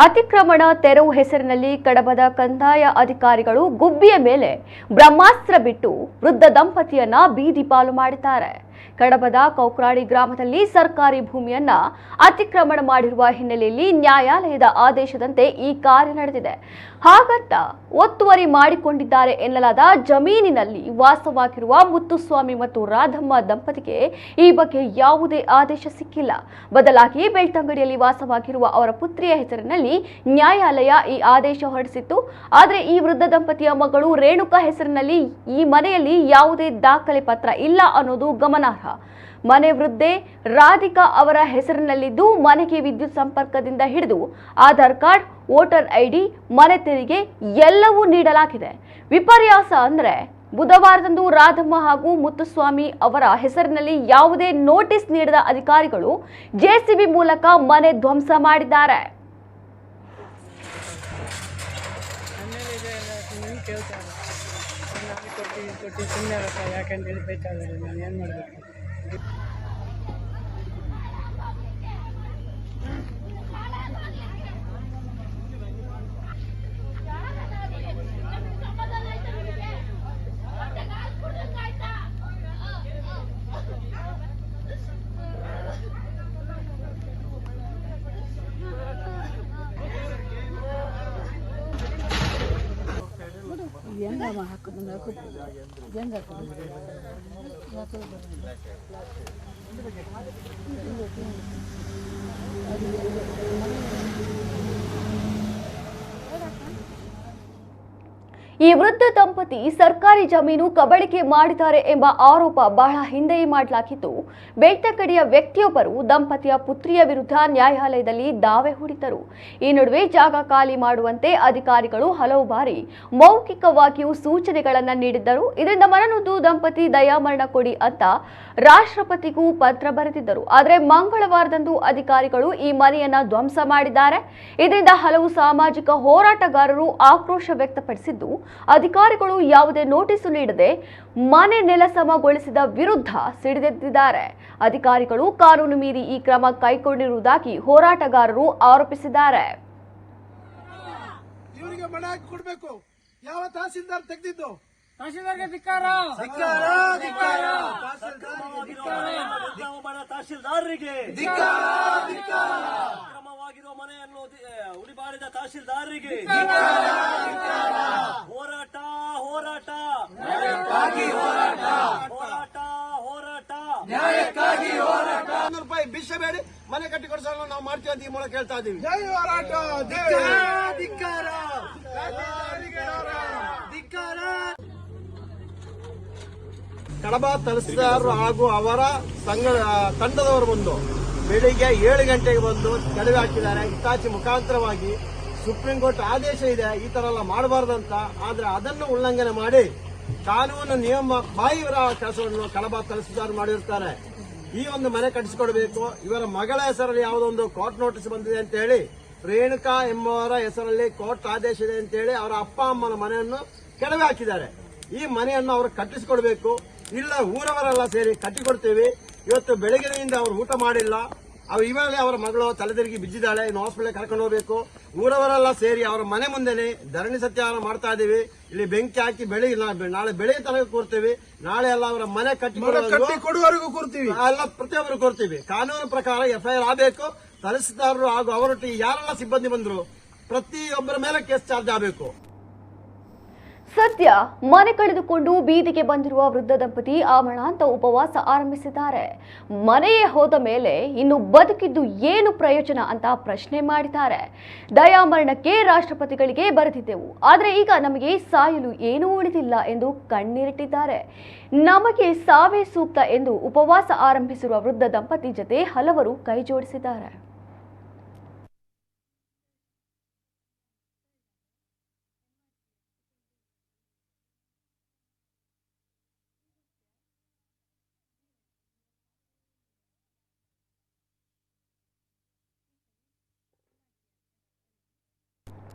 ಅತಿಕ್ರಮಣ ತೆರವು ಹೆಸರಿನಲ್ಲಿ ಕಡಬದ ಕಂದಾಯ ಅಧಿಕಾರಿಗಳು ಗುಬ್ಬಿಯ ಮೇಲೆ ಬ್ರಹ್ಮಾಸ್ತ್ರ ಬಿಟ್ಟು ವೃದ್ಧ ದಂಪತಿಯನ್ನ ಬೀದಿ ಪಾಲು ಮಾಡಿದ್ದಾರೆ. ಕಡಬದ ಕೌಕ್ರಾಡಿ ಗ್ರಾಮದಲ್ಲಿ ಸರ್ಕಾರಿ ಭೂಮಿಯನ್ನ ಅತಿಕ್ರಮಣ ಮಾಡಿರುವ ಹಿನ್ನೆಲೆಯಲ್ಲಿ ನ್ಯಾಯಾಲಯದ ಆದೇಶದಂತೆ ಈ ಕಾರ್ಯ ನಡೆದಿದೆ. ಹಾಗಂತ ಒತ್ತುವರಿ ಮಾಡಿಕೊಂಡಿದ್ದಾರೆ ಎನ್ನಲಾದ ಜಮೀನಿನಲ್ಲಿ ವಾಸವಾಗಿರುವ ಮುತ್ತುಸ್ವಾಮಿ ಮತ್ತು ರಾಧಮ್ಮ ದಂಪತಿಗೆ ಈ ಬಗ್ಗೆ ಯಾವುದೇ ಆದೇಶ ಸಿಕ್ಕಿಲ್ಲ. ಬದಲಾಗಿ ಬೆಳ್ತಂಗಡಿಯಲ್ಲಿ ವಾಸವಾಗಿರುವ ಅವರ ಪುತ್ರಿಯ ಹೆಸರಿನಲ್ಲಿ ನ್ಯಾಯಾಲಯ ಈ ಆದೇಶ ಹೊರಡಿಸಿತ್ತು. ಆದರೆ ಈ ವೃದ್ಧ ದಂಪತಿಯ ಮಗಳು ರೇಣುಕಾ ಹೆಸರಿನಲ್ಲಿ ಈ ಮನೆಯಲ್ಲಿ ಯಾವುದೇ ದಾಖಲೆ ಪತ್ರ ಇಲ್ಲ ಅನ್ನೋದು ಗಮನಾರ್ಹ. ಮನೆ ವೃದ್ಧೆ ರಾಧಿಕಾ ಅವರ ಹೆಸರಿನಲ್ಲಿದ್ದು ಮನೆಗೆ ವಿದ್ಯುತ್ ಸಂಪರ್ಕದಿಂದ ಹಿಡಿದು ಆಧಾರ್ ಕಾರ್ಡ್, ವೋಟರ್ ಐಡಿ, ಮನೆ ತೆರಿಗೆ ಎಲ್ಲವೂ ನೀಡಲಾಗಿದೆ. ವಿಪರ್ಯಾಸ ಅಂದ್ರೆ ಬುಧವಾರದಂದು ರಾಧಮ್ಮ ಹಾಗೂ ಮುತ್ತುಸ್ವಾಮಿ ಅವರ ಹೆಸರಿನಲ್ಲಿ ಯಾವುದೇ ನೋಟಿಸ್ ನೀಡದ ಅಧಿಕಾರಿಗಳು ಜೆಸಿಬಿ ಮೂಲಕ ಮನೆ ಧ್ವಂಸ ಮಾಡಿದ್ದಾರೆ. ಈ ವೃದ್ಧ ದಂಪತಿ ಸರ್ಕಾರಿ ಜಮೀನು ಕಬಳಿಕೆ ಮಾಡಿದ್ದಾರೆ ಎಂಬ ಆರೋಪ ಬಹಳ ಹಿಂದೆಯೇ ಮಾಡಲಾಗಿದ್ದು, ಬೆಳ್ತಂಗಡಿಯ ವ್ಯಕ್ತಿಯೊಬ್ಬರು ದಂಪತಿಯ ಪುತ್ರಿಯ ವಿರುದ್ಧ ನ್ಯಾಯಾಲಯದಲ್ಲಿ ದಾವೆ ಹೂಡಿದ್ದರು. ಈ ನಡುವೆ ಜಾಗ ಖಾಲಿ ಮಾಡುವಂತೆ ಅಧಿಕಾರಿಗಳು ಹಲವು ಬಾರಿ ಮೌಖಿಕವಾಗಿಯೂ ಸೂಚನೆಗಳನ್ನು ನೀಡಿದ್ದರು. ಇದರಿಂದ ಮನನೊಂದು ದಂಪತಿ ದಯಾಮರಣ ಕೊಡಿ ಅಂತ ರಾಷ್ಟ್ರಪತಿಗೂ ಪತ್ರ ಬರೆದಿದ್ದರು. ಆದರೆ ಮಂಗಳವಾರದಂದು ಅಧಿಕಾರಿಗಳು ಈ ಮನೆಯನ್ನ ಧ್ವಂಸ ಮಾಡಿದ್ದಾರೆ. ಇದರಿಂದ ಹಲವು ಸಾಮಾಜಿಕ ಹೋರಾಟಗಾರರು ಆಕ್ರೋಶ ವ್ಯಕ್ತಪಡಿಸಿದ್ದು, ಅಧಿಕಾರಿಗಳು ಯಾವುದೇ ನೋಟಿಸು ನೀಡದೆ ಮನೆ ನೆಲಸಮಗೊಳಿಸಿದ ವಿರುದ್ಧ ಸಿಡಿದೆದ್ದಿದ್ದಾರೆ. ಅಧಿಕಾರಿಗಳು ಕಾನೂನು ಮೀರಿ ಈ ಕ್ರಮ ಕೈಗೊಂಡಿರುವುದಾಗಿ ಹೋರಾಟಗಾರರು ಆರೋಪಿಸಿದ್ದಾರೆ. ಇವರಿಗೆ ಮನೆ ಹಾಕಿ ಕೊಡಬೇಕು. ಯಾವ ತಹಸೀಲ್ದಾರ್ ತೆಗೆದಿದ್ದು? ತಹಸೀಲ್ದಾರ್ಗೆ ಧಿಕ್ಕಾರ. ತಹಸೀಲ್ದಾರರಿಗೆ ಅಕ್ರಮವಾಗಿರುವ ಮನೆಯನ್ನು ಉಳಿಬಾಡಿದ ತಹಸೀಲ್ದಾರರಿಗೆ ಹೋರಾಟ ಹೋರಾಟ ಹೋರಾಟ ಹೋರಾಟ ನ್ಯಾಯಕ್ಕಾಗಿ ಹೋರಾಟ. ₹100 ಭಿಕ್ಷೆ ಬೇಡಿ ಮನೆ ಕಟ್ಟಿ ಕೊಡಿಸಲು ನಾವು ಮಾಡ್ತೀವಿ ಅಂತ ಈ ಮೂಲಕ ಹೇಳ್ತಾ ಇದೀವಿ. ಜೈ ಹೋರಾಟ, ಧಿಕ್ಕಾರ. ಕಡಬ ತಹಸೀಲ್ದಾರ್ ಹಾಗೂ ಅವರ ತಂಡದವರು ಬಂದು ಬೆಳಿಗ್ಗೆ 7 ಗಂಟೆಗೆ ಬಂದು ಕಡಿವೆ ಹಾಕಿದ್ದಾರೆ. ಹಿತಾಚಿ ಮುಖಾಂತರವಾಗಿ ಸುಪ್ರೀಂ ಕೋರ್ಟ್ ಆದೇಶ ಇದೆ ಈ ತರ ಎಲ್ಲ ಮಾಡಬಾರ್ದಂತ. ಆದ್ರೆ ಅದನ್ನು ಉಲ್ಲಂಘನೆ ಮಾಡಿ ಕಾನೂನು ನಿಯಮ ಬಾಹಿರ ಕೆಲಸವನ್ನು ಕಡಬ ತಹಸೀಲ್ದಾರ್ ಮಾಡಿರ್ತಾರೆ. ಈ ಒಂದು ಮನೆ ಕಟ್ಟಿಸಿಕೊಡ್ಬೇಕು. ಇವರ ಮಗಳ ಹೆಸರಲ್ಲಿ ಯಾವುದೊಂದು ಕೋರ್ಟ್ ನೋಟಿಸ್ ಬಂದಿದೆ ಅಂತ ಹೇಳಿ ರೇಣುಕಾ ಎಂಬುವರ ಹೆಸರಲ್ಲಿ ಕೋರ್ಟ್ ಆದೇಶ ಇದೆ ಅಂತ ಹೇಳಿ ಅವರ ಅಪ್ಪ ಅಮ್ಮನ ಮನೆಯನ್ನು ಕೆಡವೆ ಹಾಕಿದ್ದಾರೆ. ಈ ಮನೆಯನ್ನು ಅವರು ಕಟ್ಟಿಸಿಕೊಡ್ಬೇಕು. ಇಲ್ಲ ಊರವರೆಲ್ಲ ಸೇರಿ ಕಟ್ಟಿಕೊಡ್ತೇವೆ. ಇವತ್ತು ಬೆಳಗಿನಿಂದ ಅವರು ಊಟ ಮಾಡಿಲ್ಲ. ಇವಾಗಲೇ ಅವರ ಮಗಳು ತಲೆದಿರುಗಿ ಬಿದ್ದಿದ್ದಾಳೆ. ಇನ್ನು ಹಾಸ್ಪಿಟಲ್ ಕರ್ಕೊಂಡು ಹೋಗಬೇಕು. ಊರವರೆಲ್ಲ ಸೇರಿ ಅವರ ಮನೆ ಮುಂದೆನೆ ಧರಣಿ ಸತ್ಯಾಗ್ರಹ ಮಾಡ್ತಾ ಇದೀವಿ. ಇಲ್ಲಿ ಬೆಂಕಿ ಹಾಕಿ ನಾಳೆ ಬೆಳಗ್ಗೆ ತನಕ ಕೂರ್ತೀವಿ. ನಾಳೆ ಎಲ್ಲ ಅವರ ಮನೆ ಕೊಡುವವರೆಗೂ ಕೂರ್ತೀವಿ. ಎಲ್ಲ ಪ್ರತಿಯೊಬ್ಬರು ಕೂರ್ತೀವಿ. ಕಾನೂನು ಪ್ರಕಾರ ಎಫ್ಐಆರ್ ಆಗಬೇಕು. ತಹಸೀಲ್ದಾರರು ಹಾಗೂ ಅವರೊಟ್ಟಿಗೆ ಯಾರೆಲ್ಲ ಸಿಬ್ಬಂದಿ ಬಂದ್ರು ಪ್ರತಿಯೊಬ್ಬರ ಮೇಲೆ ಕೇಸ್ ಚಾರ್ಜ್ ಆಗಬೇಕು. ಸದ್ಯ ಮನೆ ಕಳೆದುಕೊಂಡು ಬೀದಿಗೆ ಬಂದಿರುವ ವೃದ್ಧ ದಂಪತಿ ಆಮರಣಾಂತ ಉಪವಾಸ ಆರಂಭಿಸಿದ್ದಾರೆ. ಮನೆಯೇ ಹೋದ ಮೇಲೆ ಇನ್ನು ಬದುಕಿದ್ದು ಏನು ಪ್ರಯೋಜನ ಅಂತ ಪ್ರಶ್ನೆ ಮಾಡಿದ್ದಾರೆ. ದಯಾಮರಣಕ್ಕೆ ರಾಷ್ಟ್ರಪತಿಗಳಿಗೆ ಬರೆದಿದ್ದೆವು, ಆದರೆ ಈಗ ನಮಗೆ ಸಾಯಲು ಏನೂ ಉಳಿದಿಲ್ಲ ಎಂದು ಕಣ್ಣೀರಿಟ್ಟಿದ್ದಾರೆ. ನಮಗೆ ಸಾವೇ ಸೂಕ್ತ ಎಂದು ಉಪವಾಸ ಆರಂಭಿಸಿರುವ ವೃದ್ಧ ದಂಪತಿ ಜತೆ ಹಲವರು ಕೈ ಜೋಡಿಸಿದ್ದಾರೆ.